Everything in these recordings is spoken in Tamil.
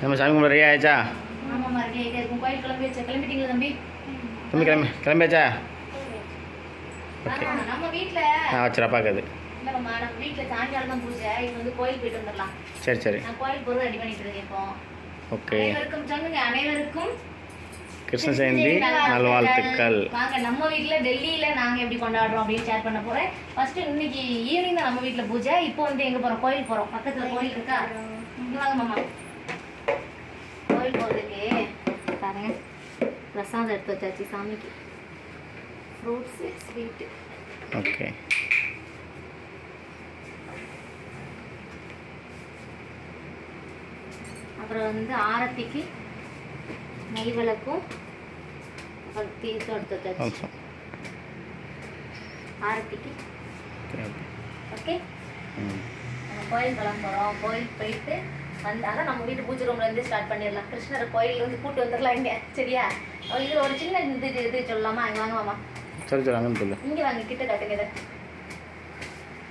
நம்ம சாமி கும்பிட ரெடி ஆயிடுச்சா? ஆமாம்மா, ரெடி ஆகிட்டே இருக்கும். கோயில் கிளம்பிட்டீங்களா தம்பி? தம்பி கிளம்பியாச்சா? ஓகே, நம்ம வீட்டில் வச்சுரா பார்க்குது. இல்லைம்மா, நம்ம வீட்டில் சாயங்காலம் தான் பூஜை. இது வந்து கோயில் போயிட்டு வந்துடலாம். சரி சரி, நான் கோயில் பொருள் ரெடி பண்ணிட்டு இருக்கேன் இப்போ. ஓகே. அனைவருக்கும் சொல்லுங்க, அனைவருக்கும் கிருஷ்ண ஜெயந்தி நல்வாழ்த்துக்கள். வாங்க, நம்ம வீட்டில் டெல்லியில் நாங்கள் எப்படி கொண்டாடுறோம் அப்படின்னு ஷேர் பண்ண போகிறேன். ஃபஸ்ட்டு இன்னைக்கு ஈவினிங் தான் நம்ம வீட்டில் பூஜை. இப்போ வந்து எங்கே போகிறோம்? கோயில் போகிறோம். பக்கத்தில் கோயில் இருக்கா? இங்கே வாங்க மாமா. கோயில் போகிறதுக்கு பாருங்க, பிரசாதம் எடுத்து வச்சாச்சு சாமிக்கு. Fruits, sweet. ஓகே. அப்புறம் வந்து ஆரத்திக்கு நெய் விளக்கும் அப்புறம் தீர்த்தம் எடுத்து வச்சாச்சு ஆரத்திக்கு. ஓகே, நம்ம கோயில் கிளம்புறோம். கோயில் போயிட்டு வந்து அதான் நம்ம வீட்டு பூஜை ரூம்லேருந்து ஸ்டார்ட் பண்ணிடலாம். கிருஷ்ணரை கோயிலேருந்து கூப்பிட்டு வந்துடலாம். இங்கே சரியா? இதில் ஒரு சின்ன இது சொல்லலாமா? இங்கே வாங்க மாமா. சரி சரி, அங்கே சொல்லு. இங்கே வாங்க, கிட்ட காட்டுங்க இதை.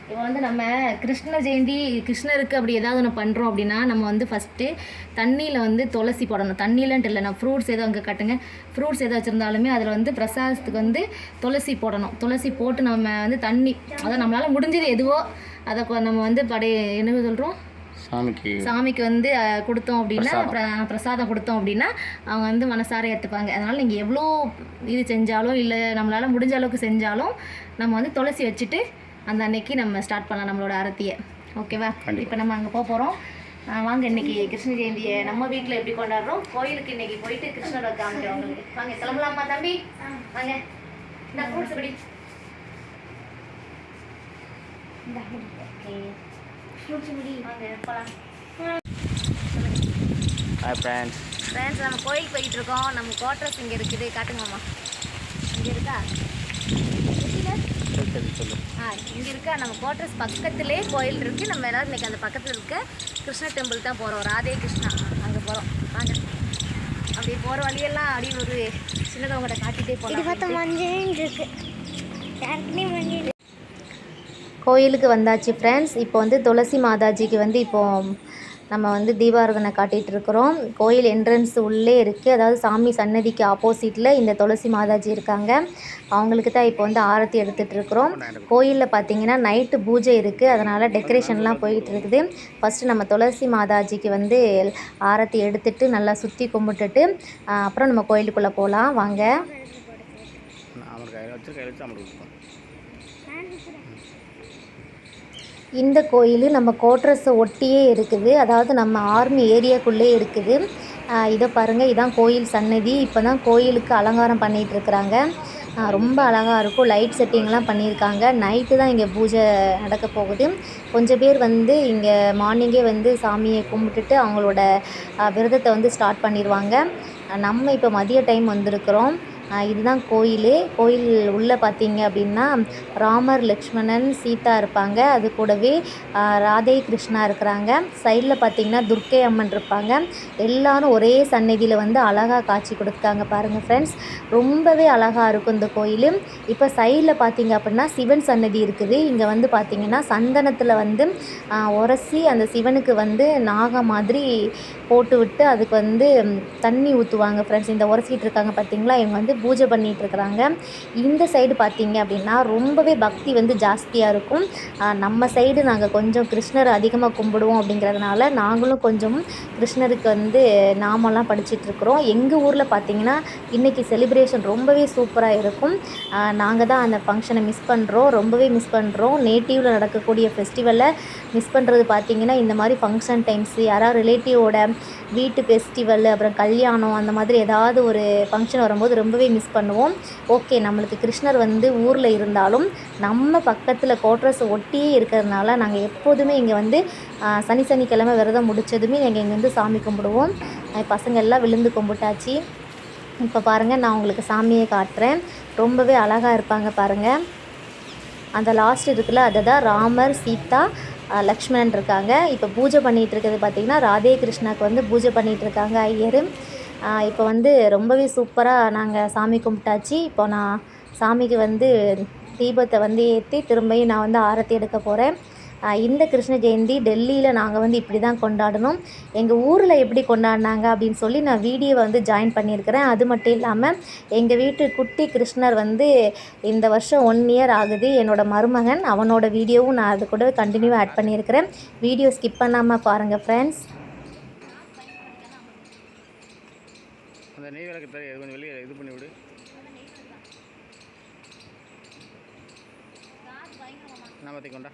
இப்போ வந்து நம்ம கிருஷ்ண ஜெயந்தி கிருஷ்ணருக்கு அப்படி ஏதாவது ஒன்று பண்ணுறோம் அப்படின்னா நம்ம வந்து ஃபஸ்ட்டு தண்ணியில் வந்து துளசி போடணும். தண்ணியிலன்ட்டு இல்லை, நான் ஃப்ரூட்ஸ் எதோ அங்கே காட்டுங்க. ஃப்ரூட்ஸ் எதோ வச்சுருந்தாலுமே அதில் வந்து பிரசாதத்துக்கு வந்து துளசி போடணும். துளசி போட்டு நம்ம வந்து தண்ணி, அதான் நம்மளால் முடிஞ்சது எதுவோ அதை நம்ம வந்து என்ன சொல்கிறோம், சாமிக்கு வந்து கொடுத்தோம் அப்படின்னா, பிரசாதம் கொடுத்தோம் அப்படின்னா அவங்க வந்து மனசார ஏற்றுப்பாங்க. அதனால் நீங்கள் எவ்வளோ இது செஞ்சாலும் இல்லை நம்மளால் முடிஞ்ச அளவுக்கு செஞ்சாலும் நம்ம வந்து துளசி வச்சுட்டு அந்த அன்னைக்கு நம்ம ஸ்டார்ட் பண்ணலாம் நம்மளோட ஆரத்தியை. ஓகேவா? இப்போ நம்ம அங்கே போகிறோம். வாங்க, இன்றைக்கி கிருஷ்ண ஜெயந்தியை நம்ம வீட்டில் எப்படி கொண்டாடுறோம், கோயிலுக்கு இன்றைக்கி போயிட்டு கிருஷ்ணரை காமிக்கிறோம் உங்களுக்கு. வாங்க கிளம்பலாமா தம்பி? வாங்க, இந்த ஃப்ரூட்ஸ் எப்படி? ஓகே, ஃப்ரூட்ஸ் எப்படி? வாங்க போகலாம். Hi friends. நம்ம கோயிலுக்கு போயிட்டு இருக்கோம். நம்ம குவார்டர்ஸ் இங்கே இருக்குது. காட்டுங்கம்மா, இங்கே இருக்கா? சொல்லு. இங்கே இருக்கா? நம்ம குவார்டர்ஸ் பக்கத்துலேயே கோயில் இருக்குது. நம்ம எல்லோரும் இன்றைக்கி அந்த பக்கத்தில் இருக்க கிருஷ்ண டெம்பிள் தான் போகிறோம். ராதே கிருஷ்ணா அங்கே போகிறோம். வாங்க, அப்படியே போகிற வழியெல்லாம் அப்படியே ஒரு சின்னதவங்கள்ட்ட காட்டிகிட்டே போகலாம். கோயிலுக்கு வந்தாச்சு ஃப்ரெண்ட்ஸ். இப்போ வந்து துளசி மாதாஜிக்கு வந்து இப்போது நம்ம வந்து தீபாராதனை காட்டிகிட்டு இருக்கிறோம். கோயில் என்ட்ரன்ஸ் உள்ளே இருக்குது. அதாவது சாமி சன்னதிக்கு ஆப்போசிட்டில் இந்த துளசி மாதாஜி இருக்காங்க. அவங்களுக்கு தான் இப்போ வந்து ஆரத்தி எடுத்துகிட்டு இருக்கிறோம். கோயிலில் பார்த்தீங்கன்னா நைட்டு பூஜை இருக்குது, அதனால் டெக்கரேஷன்லாம் போயிட்டு இருக்குது. ஃபஸ்ட்டு நம்ம துளசி மாதாஜிக்கு வந்து ஆரத்தி எடுத்துகிட்டு நல்லா சுற்றி கும்பிட்டுட்டு அப்புறம் நம்ம கோயிலுக்குள்ளே போகலாம். வாங்க. இந்த கோயில் நம்ம கோட்ரஸை ஒட்டியே இருக்குது. அதாவது நம்ம ஆர்மி ஏரியாக்குள்ளே இருக்குது. இதை பாருங்கள், இதான் கோயில் சன்னதி. இப்போ தான் கோயிலுக்கு அலங்காரம் பண்ணிகிட்ருக்குறாங்க. ரொம்ப அழகாக இருக்கும். லைட் செட்டிங்லாம் பண்ணியிருக்காங்க. நைட்டு தான் இங்கே பூஜை நடக்க போகுது. கொஞ்சம் பேர் வந்து இங்கே மார்னிங்கே வந்து சாமியை கும்பிட்டுட்டு அவங்களோட விரதத்தை வந்து ஸ்டார்ட் பண்ணிடுவாங்க. நம்ம இப்போ மதிய டைம் வந்திருக்கிறோம். இதுதான் கோயில் உள்ளே பார்த்தீங்க அப்படின்னா ராமர், லக்ஷ்மணன், சீதா இருப்பாங்க. அது கூடவே ராதே கிருஷ்ணா இருக்கிறாங்க. சைடில் பார்த்தீங்கன்னா துர்க்கை அம்மன் இருப்பாங்க. எல்லாரும் ஒரே சன்னதியில் வந்து அழகாக காட்சி கொடுத்தாங்க. பாருங்கள் ஃப்ரெண்ட்ஸ், ரொம்பவே அழகாக இருக்கும் இந்த கோயில். இப்போ சைடில் பார்த்தீங்க அப்படின்னா சிவன் சன்னதி இருக்குது. இங்கே வந்து பார்த்திங்கன்னா சந்தனத்தில் வந்து உரசி அந்த சிவனுக்கு வந்து நாகம் மாதிரி போட்டு விட்டு அதுக்கு வந்து தண்ணி ஊற்றுவாங்க ஃப்ரெண்ட்ஸ். இந்த உரசிட்டு இருக்காங்க பார்த்தீங்களா, இவங்க வந்து பூஜை பண்ணிகிட்டு இருக்கிறாங்க. இந்த சைடு பார்த்தீங்க அப்படின்னா ரொம்பவே பக்தி வந்து ஜாஸ்தியாக இருக்கும். நம்ம சைடு நாங்கள் கொஞ்சம் கிருஷ்ணர் அதிகமாக கும்பிடுவோம் அப்படிங்கிறதுனால நாங்களும் கொஞ்சம் கிருஷ்ணருக்கு வந்து நாமெல்லாம் படிச்சிட்ருக்குறோம். எங்கள் ஊரில் பார்த்தீங்கன்னா இன்றைக்கி செலிப்ரேஷன் ரொம்பவே சூப்பராக இருக்கும். நாங்கள் தான் அந்த ஃபங்க்ஷனை மிஸ் பண்ணுறோம், ரொம்பவே மிஸ் பண்ணுறோம். நேட்டிவில் நடக்கக்கூடிய ஃபெஸ்டிவலை மிஸ் பண்ணுறது பார்த்திங்கன்னா இந்த மாதிரி ஃபங்க்ஷன் டைம்ஸு, யாராவது ரிலேட்டிவோட வீட்டு ஃபெஸ்டிவல், அப்புறம் கல்யாணம், அந்த மாதிரி ஏதாவது ஒரு ஃபங்க்ஷன் வரும்போது ரொம்பவே மிஸ் பண்ணுவோம். ஓகே, நம்மளுக்கு கிருஷ்ணர் வந்து ஊரில் இருந்தாலும் நம்ம பக்கத்தில் கோட்ரஸ் ஒட்டியே இருக்கிறதுனால நாங்கள் எப்போதுமே இங்கே வந்து சனிக்கிழமை விரதம் முடித்ததுமே நாங்கள் இங்கே வந்து சாமி கும்பிடுவோம். பசங்க எல்லாம் விழுந்து கும்பிட்டாச்சு. இப்போ பாருங்கள், நான் உங்களுக்கு சாமியை காட்டுறேன். ரொம்பவே அழகாக இருப்பாங்க பாருங்கள். அந்த லாஸ்ட் இருக்குல்ல, அதை தான் ராமர், சீதா, லக்ஷ்மணன் இருக்காங்க. இப்போ பூஜை பண்ணிகிட்டு இருக்கிறது பார்த்திங்கன்னா ராதே கிருஷ்ணாவுக்கு வந்து பூஜை பண்ணிகிட்ருக்காங்க ஐயர். இப்போ வந்து ரொம்பவே சூப்பராக நாங்கள் சாமி கும்பிட்டாச்சு. இப்போ நான் சாமிக்கு வந்து தீபத்தை வந்து ஏற்றி திரும்பியும் நான் வந்து ஆரத்தி எடுக்க போகிறேன். இந்த கிருஷ்ண ஜெயந்தி டெல்லியில் நாங்கள் வந்து இப்படி தான் கொண்டாடணும். எங்கள் ஊரில் எப்படி கொண்டாடினாங்க அப்படின்னு சொல்லி நான் வீடியோவை வந்து ஜாயின் பண்ணியிருக்கிறேன். அது மட்டும் இல்லாமல் எங்கள் வீட்டு குட்டி கிருஷ்ணர் வந்து இந்த வருஷம் 1 இயர் ஆகுது. என்னோடய மருமகன் அவனோட வீடியோவும் நான் அது கூட கண்டினியூவாக ஆட் பண்ணியிருக்கிறேன். வீடியோ ஸ்கிப் பண்ணாமல் பாருங்கள் ஃப்ரெண்ட்ஸ். அந்த நெய் விளக்கு தர கொஞ்சம் வெளியே இது பண்ணி விடு. நான் பார்த்திக்கொண்டா.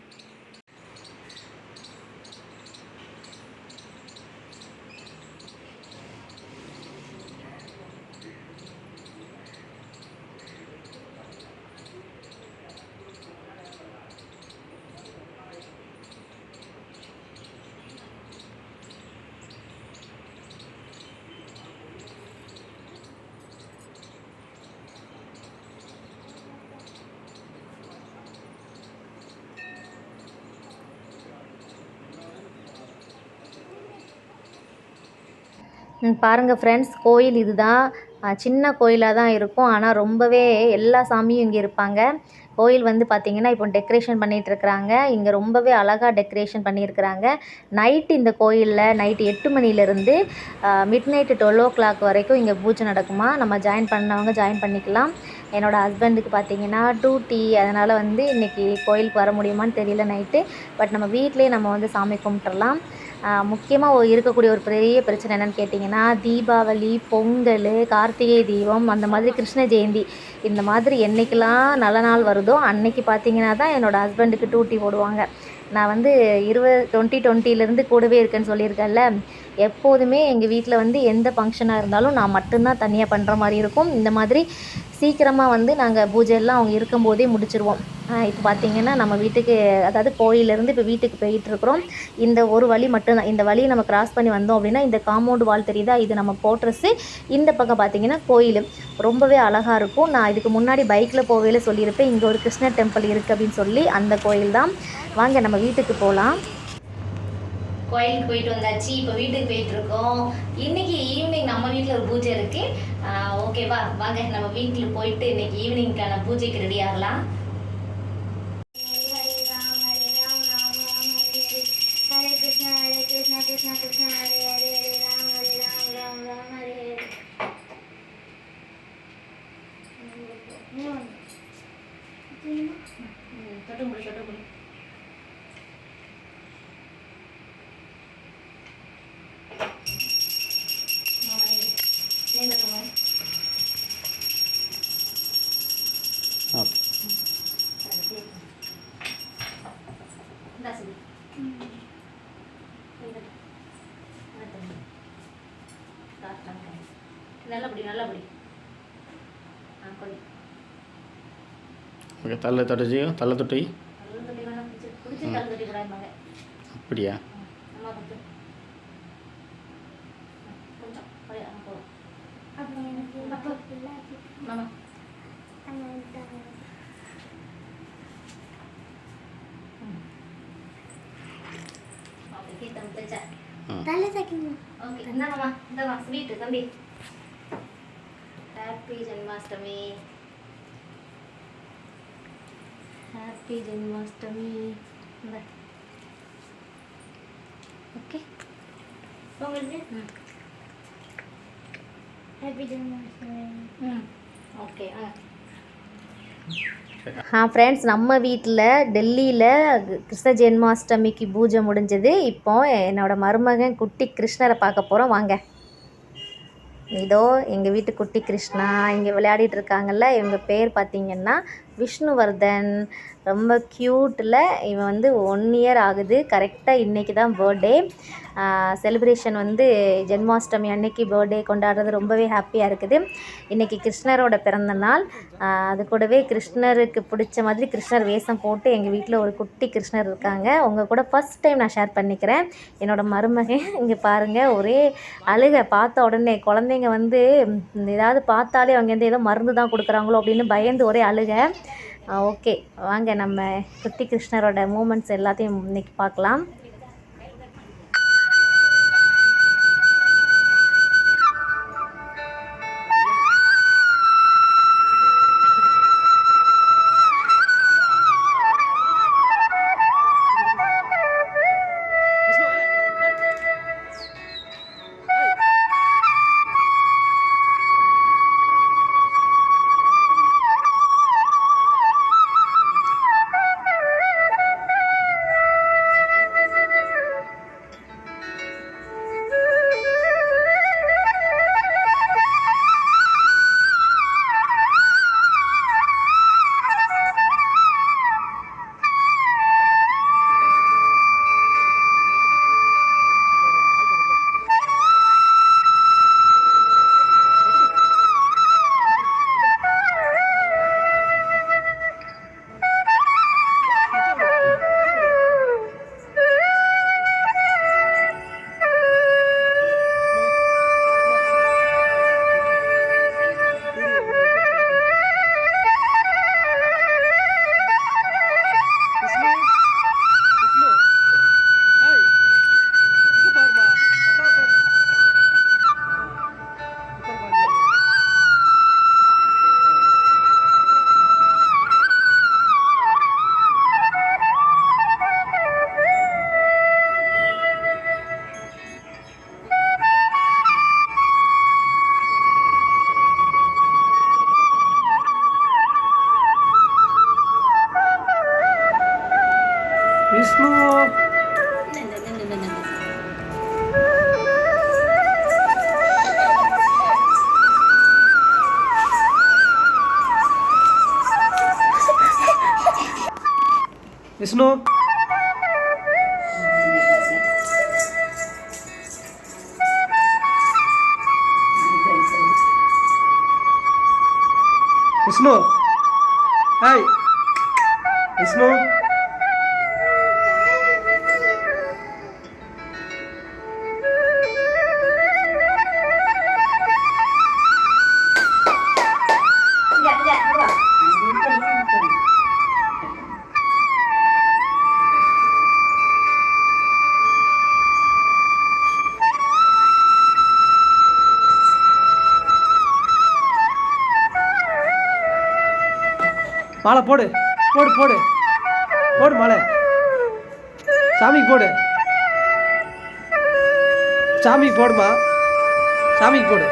பாருங்கள் ஃப்ரெண்ட்ஸ், கோயில் இதுதான். சின்ன கோயிலாக தான் இருக்கும். ஆனால் ரொம்பவே எல்லா சாமியும் இங்கே இருப்பாங்க. கோயில் வந்து பார்த்திங்கன்னா இப்போ டெக்கரேஷன் பண்ணிகிட்ருக்குறாங்க. இங்கே ரொம்பவே அழகாக டெக்கரேஷன் பண்ணியிருக்கிறாங்க. நைட்டு இந்த கோயிலில் நைட்டு 8 மணிலேருந்து மிட் நைட்டு 12 வரைக்கும் இங்கே பூஜை நடக்குமா. நம்ம ஜாயின் பண்ணவங்க ஜாயின் பண்ணிக்கலாம். என்னோடய ஹஸ்பண்டுக்கு பார்த்திங்கன்னா டூட்டி, அதனால் வந்து இன்றைக்கி கோயிலுக்கு வர முடியுமான்னு தெரியல நைட்டு. பட் நம்ம வீட்டிலே நம்ம வந்து சாமி கும்பிட்டுறலாம். முக்கியமாக இருக்கக்கூடிய ஒரு பெரிய பிரச்சனை என்னென்னு கேட்டிங்கன்னா, தீபாவளி, பொங்கல், கார்த்திகை தீபம், அந்த மாதிரி கிருஷ்ண ஜெயந்தி, இந்த மாதிரி என்றைக்கெல்லாம் நல்ல நாள் வருதோ அன்னைக்கு பார்த்திங்கன்னா தான் என்னோடய ஹஸ்பண்டுக்கு டூட்டி போடுவாங்க. நான் வந்து 2020 கூடவே இருக்கேன்னு சொல்லியிருக்கேன்ல. எப்போதுமே எங்கள் வீட்டில் வந்து எந்த ஃபங்க்ஷனாக இருந்தாலும் நான் மட்டும்தான் தனியாக பண்ணுற மாதிரி இருக்கும். இந்த மாதிரி சீக்கிரமாக வந்து நாங்கள் பூஜையெல்லாம் அவங்க இருக்கும்போதே முடிச்சிருவோம். இப்போ பார்த்திங்கன்னா நம்ம வீட்டுக்கு, அதாவது கோயிலேருந்து இப்போ வீட்டுக்கு போயிட்டுருக்குறோம். இந்த ஒரு வழி மட்டும்தான். இந்த வழியை நம்ம கிராஸ் பண்ணி வந்தோம் அப்படின்னா இந்த காம்பவுண்ட் வால் தெரியுதா, இது நம்ம கோட்ரஸு. இந்த பக்கம் பார்த்திங்கன்னா கோயில் ரொம்பவே அழகாக இருக்கும். நான் இதுக்கு முன்னாடி பைக்கில் போகையில் சொல்லியிருப்பேன், இங்கே ஒரு கிருஷ்ணர் டெம்பிள் இருக்குது அப்படின்னு சொல்லி. அந்த கோயில் தான். வாங்க நம்ம வீட்டுக்கு போகலாம். கோயிலுக்கு போயிட்டு வந்தாச்சு. இப்போ வீட்டுக்கு போயிட்டுருக்கோம். இன்றைக்கி ஈவினிங் நம்ம வீட்டில் ஒரு பூஜை இருக்குது. ஓகேவா, வாங்க நம்ம வீட்டில் போயிட்டு இன்றைக்கி ஈவினிங்க்கான பூஜைக்கு ரெடி ஆகலாம். ஹரே கிருஷ்ணா ஹரே கிருஷ்ணா கிருஷ்ணா கிருஷ்ணா ஹரே ஹரே ஹரே ராம் ஹரே ராம் ராம் ராம் ஹரே ஹரே. தொட்டு முடி தொட்டு முடி. நல்லபடி நல்லபடி. ஓகே, தலை தொட்டி தலை தொட்டி பிடிச்சி தலை தொட்டி கூடாது. அப்படியா? Happy Janmashtami. Happy Janmashtami. Okay, உங்களுக்கு ஹாப்பி ஜென்மாஷ்டமி. ஓகே. ஃப்ரெண்ட்ஸ், நம்ம வீட்டில் டெல்லியில் கிருஷ்ண ஜென்மாஷ்டமிக்கு பூஜை முடிஞ்சது. இப்போ என்னோடய மருமகன் குட்டி கிருஷ்ணரை பார்க்க போகிறோம். வாங்க. இதோ எங்கள் வீட்டு குட்டி கிருஷ்ணா இங்கே விளையாடிட்டு இருக்காங்கல்ல. இவங்க பேர் பார்த்திங்கன்னா விஷ்ணுவர்தன். ரொம்ப க்யூட்டில். இவன் வந்து 1 இயர் ஆகுது. கரெக்டாக இன்றைக்கி தான் பர்த்டே செலிப்ரேஷன். வந்து ஜென்மாஷ்டமி அன்னைக்கு பர்த்டே கொண்டாடுறது ரொம்பவே ஹாப்பியாக இருக்குது. இன்றைக்கி கிருஷ்ணரோட பிறந்த நாள். அது கூடவே கிருஷ்ணருக்கு பிடிச்ச மாதிரி கிருஷ்ணர் வேஷம் போட்டு எங்கள் வீட்டில் ஒரு குட்டி கிருஷ்ணர் இருக்காங்க. உங்கள் கூட ஃபஸ்ட் டைம் நான் ஷேர் பண்ணிக்கிறேன். என்னோடய மருமகன் இங்கே பாருங்கள், ஒரே அழுகை. பார்த்த உடனே குழந்தைங்க வந்து ஏதாவது பார்த்தாலே அவங்க வந்து ஏதோ மருந்து தான் கொடுக்குறாங்களோ அப்படின்னு பயந்து ஒரே அழுகை. ஓகே, வாங்க நம்ம குட்டி கிருஷ்ணரோட மூமெண்ட்ஸ் எல்லாத்தையும் இன்றைக்கி பார்க்கலாம். விஷ்ணு விஷ்ணு ஹாய் விஷ்ணு மாலை போடு போடு போடு போடு மாலை சாமிக்கு போடு சாமிக்கு போடுமா சாமிக்கு போடு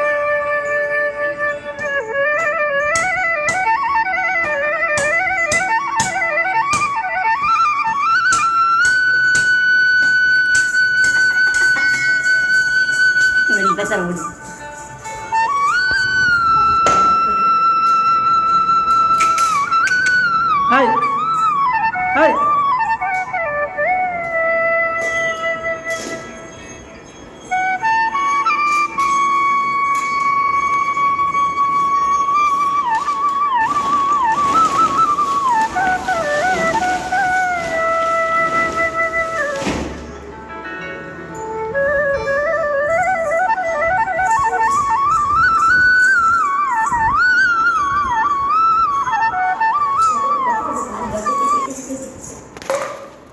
ஹாய் ஹாய்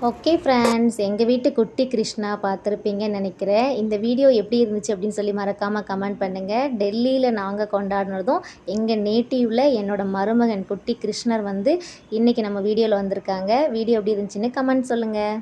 ஓகே ஃப்ரெண்ட்ஸ், எங்கள் வீட்டு குட்டி கிருஷ்ணா பார்த்துருப்பீங்கன்னு நினைக்கிறேன். இந்த வீடியோ எப்படி இருந்துச்சு அப்படின்னு சொல்லி மறக்காமல் கமெண்ட் பண்ணுங்கள். டெல்லியில் நாங்கள் கொண்டாடினதும் எங்கள் நேட்டிவில் என்னோடய மருமகன் குட்டி கிருஷ்ணர் வந்து இன்றைக்கி நம்ம வீடியோவில் வந்திருக்காங்க. வீடியோ எப்படி இருந்துச்சுன்னு கமெண்ட் சொல்லுங்கள்.